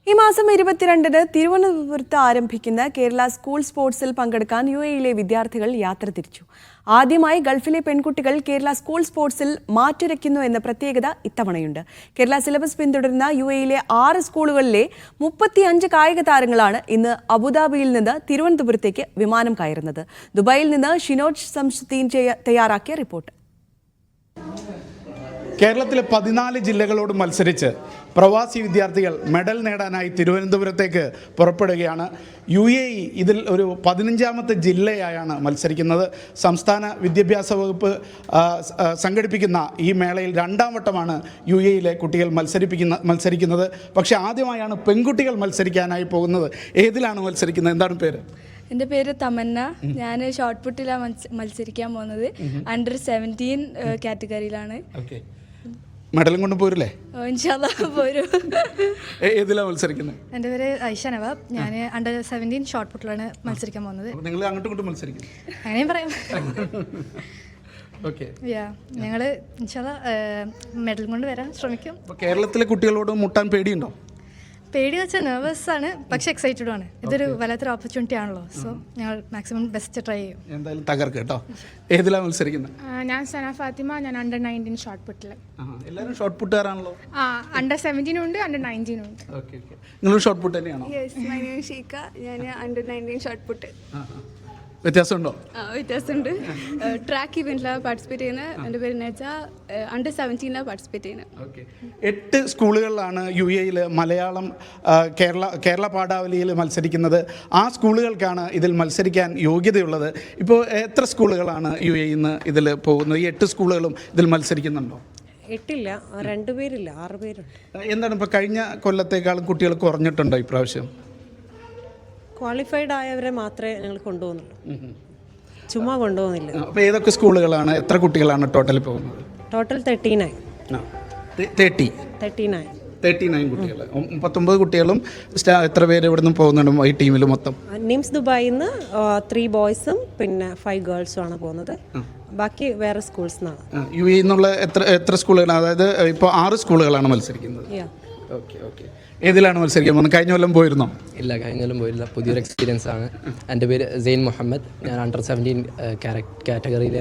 ഈ മാസം 22-ന് തിരുവനന്തപുരത്ത് ആരംഭിക്കുന്ന കേരള സ്കൂൾ സ്പോർട്സിൽ പങ്കെടുക്കാൻ യുഎഇയിലെ വിദ്യാർത്ഥികൾ യാത്ര തിരിച്ചു. ആദ്യമായി ഗൾഫിലെ പെൺകുട്ടികൾ കേരള സ്കൂൾ സ്പോർട്സിൽ മാറ്റുരയ്ക്കുന്നു എന്ന പ്രത്യേകത ഇത്തവണയുണ്ട്. കേരള സിലബസ് പിന്തുടരുന്ന യുഎഇയിലെ 6 സ്കൂളുകളിലെ 35 കായിക താരങ്ങളാണ് ഇന്ന് അബുദാബിയിൽ നിന്ന് തിരുവനന്തപുരത്തേക്ക് വിമാനം കയറുന്നത്. ദുബായിൽ നിന്ന് ഷിനോജ് സംസുദ്ദീൻ തയ്യാറാക്കിയ റിപ്പോർട്ട്. കേരളത്തിലെ 14 ജില്ലകളോട് മത്സരിച്ച് പ്രവാസി വിദ്യാർത്ഥികൾ മെഡൽ നേടാനായി തിരുവനന്തപുരത്തേക്ക് പുറപ്പെടുകയാണ്. യുഎഇ ഇതിൽ ഒരു 15ാമത്തെ ജില്ലയായാണ് മത്സരിക്കുന്നത്. സംസ്ഥാന വിദ്യാഭ്യാസ വകുപ്പ് സംഘടിപ്പിക്കുന്ന ഈ മേളയിൽ 2ാം വട്ടമാണ് യുഎഇയിലെ കുട്ടികൾ മത്സരിക്കുന്നത്. പക്ഷേ ആദ്യമായാണ് പെൺകുട്ടികൾ മത്സരിക്കാനായി പോകുന്നത്. ഏതിലാണ് മത്സരിക്കുന്നത്? എന്താണ് പേര്? എൻ്റെ പേര് തമന്ന. ഞാൻ ഷോർട്ട് പുട്ടിലാണ് മത്സരിക്കാൻ പോകുന്നത്. അണ്ടർ 17 കാറ്റഗറിയിലാണ്. മെഡലും കൊണ്ട് പോരില്ലേ? ഇൻഷാല്ലാ പോരും. ഏതിലാണ് മത്സരിക്കുന്നത്? എൻ്റെ പേര് ഐഷ നവാബ്. ഞാൻ അണ്ടർ 17 ഷോർട്ട് പുട്ടിലാണ് മത്സരിക്കാൻ പോകുന്നത്. നിങ്ങൾ അങ്ങോട്ടും ഇങ്ങോട്ടും മത്സരിക്കും? അങ്ങനെയും പറയാം. ഓക്കെ. ഞങ്ങൾ ഇൻഷാല്ലാ മെഡൽ കൊണ്ട് വരാൻ ശ്രമിക്കും. കേരളത്തിലെ കുട്ടികളോട് മുട്ടാൻ പേടിയുണ്ടോ? പേടി വെച്ചാൽ നെർവസ് ആണ്, പക്ഷെ എക്സൈറ്റഡ് ആണ്. ഇതൊരു വല്ലാത്തൊരു ഓപ്പർച്യൂണിറ്റി ആണല്ലോ. സോ ഞങ്ങൾ മാക്സിമം ബെസ്റ്റ് ട്രൈ ചെയ്യും. എന്തായാലും തകർക്ക് കേട്ടോ. ഏതിലാണ് മത്സരിക്കുന്നത്? ഞാൻ സന ഫാത്തിമ. ഞാൻ അണ്ടർ 19 ഷോർട്ട് പുട്ടിൽ. എല്ലാവരും ഷോർട്ട് പുട്ടുകാരാണല്ലോ. അണ്ടർ 17 ഉണ്ട്, അണ്ടർ 19 ഉണ്ട്. Okay okay. നിങ്ങൾ ഷോർട്ട് പുട്ട് തന്നെയാണോ? Yes, my name Sheeka. ഞാൻ അണ്ടർ 19 ഷോർട്ട് പുട്ട്. വ്യത്യാസമുണ്ടോ? വ്യത്യാസമുണ്ട്. ട്രാക്ക് ഇവന്റിലാണ് പാർട്ടിസിപ്പേറ്റ് ചെയ്യുന്നത്. എൻ്റെ പേര് നെജ. അണ്ടർ 17 പാർട്ടിസിപ്പേറ്റ് ചെയ്യുന്നത്. ഓക്കെ. 8 സ്കൂളുകളിലാണ് യുഎഇയിൽ മലയാളം കേരള പാഠാവലിയിൽ മത്സരിക്കുന്നത്. ആ സ്കൂളുകൾക്കാണ് ഇതിൽ മത്സരിക്കാൻ യോഗ്യതയുള്ളത്. ഇപ്പോൾ എത്ര സ്കൂളുകളാണ് യുഎഇയിൽ നിന്ന് ഇതിൽ പോകുന്നത്? ഈ 8 സ്കൂളുകളും ഇതിൽ മത്സരിക്കുന്നുണ്ടോ? 8 ഇല്ല, 2 പേരില്ല, 6 പേരുണ്ട്. എന്താണ് ഇപ്പോൾ കഴിഞ്ഞ കൊല്ലത്തേക്കാളും കുട്ടികൾ കുറഞ്ഞിട്ടുണ്ടോ ഇപ്രാവശ്യം? ക്വാളിഫൈഡ് ആയവരെ മാത്രമേ ഞങ്ങൾ കൊണ്ടുപോകുന്നുള്ളൂ, ചുമ്മാ കൊണ്ടുപോകുന്നില്ല. അപ്പോൾ ഏതൊക്കെ സ്കൂളുകളാണ്? എത്ര കുട്ടികളാണ് ടോട്ടൽ പോകുന്നത്? ടോട്ടൽ 39 കുട്ടികൾ. 39 കുട്ടികളും എത്ര പേര് ഇവിടെ നിന്ന് പോകുന്നുണ്ട് ഈ ടീമിൽ മൊത്തം? നിംസ് ദുബായിൽ നിന്ന് 3 ബോയ്സും പിന്നെ 5 ഗേൾസും ആണ് പോകുന്നത്. ബാക്കി വേറെ സ്കൂൾസ് നിന്നാണ്. യുഎഇ എന്നുള്ള എത്ര സ്കൂളുകളാണ്? അതായത് ഇപ്പോൾ 6 സ്കൂളുകളാണ് മത്സരിക്കുന്നത്. Okay okay. ഏതിലാണ് മത്സരിക്കാൻ പോകുന്നത്? കഴിഞ്ഞ കൊല്ലം പോയിരുന്നോ? ഇല്ല, കഴിഞ്ഞ കൊല്ലം പോയില്ല. പുതിയൊരു എക്സ്പീരിയൻസ് ആണ്. എൻ്റെ പേര് സെയിൻ മുഹമ്മദ്. ഞാൻ അണ്ടർ 17 കാറ്റഗറിയിൽ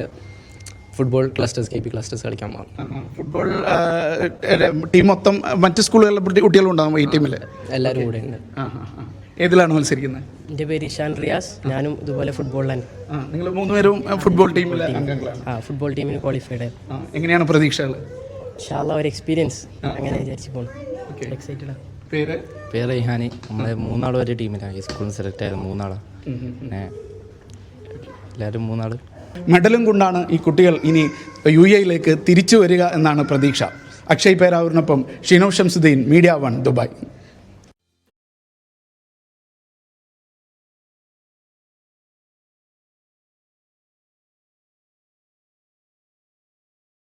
ഫുട്ബോൾ ക്ലസ്റ്റേഴ്സ്, KP ക്ലസ്റ്റേഴ്സ് കളിക്കാൻ പോകും. ഫുട്ബോൾ ടീം മൊത്തം മറ്റ് സ്കൂളുകളിലെ കുട്ടികളുണ്ടാകും ഈ ടീമിൽ? എല്ലാവരും കൂടെ ഉണ്ട്. ഏതിലാണ് മത്സരിക്കുന്നത്? എൻ്റെ പേര് ഇഷാൻ റിയാസ്. ഞാനും ഇതുപോലെ ഫുട്ബോളിലാണ്. നിങ്ങൾ 3 പേരും ഫുട്ബോൾ ടീമിലെ അംഗങ്ങളാണ്? ഫുട്ബോൾ ടീമിന് ക്വാളിഫൈഡ്. എങ്ങനെയാണ് പ്രതീക്ഷകൾ? ഇൻഷാല്ലാ ഒരു എക്സ്പീരിയൻസ് അങ്ങനെ വിചാരിച്ചു പോകുന്നു. എക്സൈറ്റഡ്. പേര് റെയ്ഹാനി. നമ്മളെ 3 ആൾ ഒരു ടീമിലാണ്. ഈ സ്കൂളിൽ നിന്ന് സെലക്ട് ആയത് 3 ആളാണ്. പിന്നെ എല്ലാവരും 3 ആൾ. മെഡലും കൊണ്ടാണ് ഈ കുട്ടികൾ ഇനി യുഎഇയിലേക്ക് തിരിച്ചു വരിക എന്നാണ് പ്രതീക്ഷ. അക്ഷയ് പേരാവൂരിനൊപ്പം ഷിനോജ് സംസുദ്ദീൻ, മീഡിയ 1, ദുബായ്.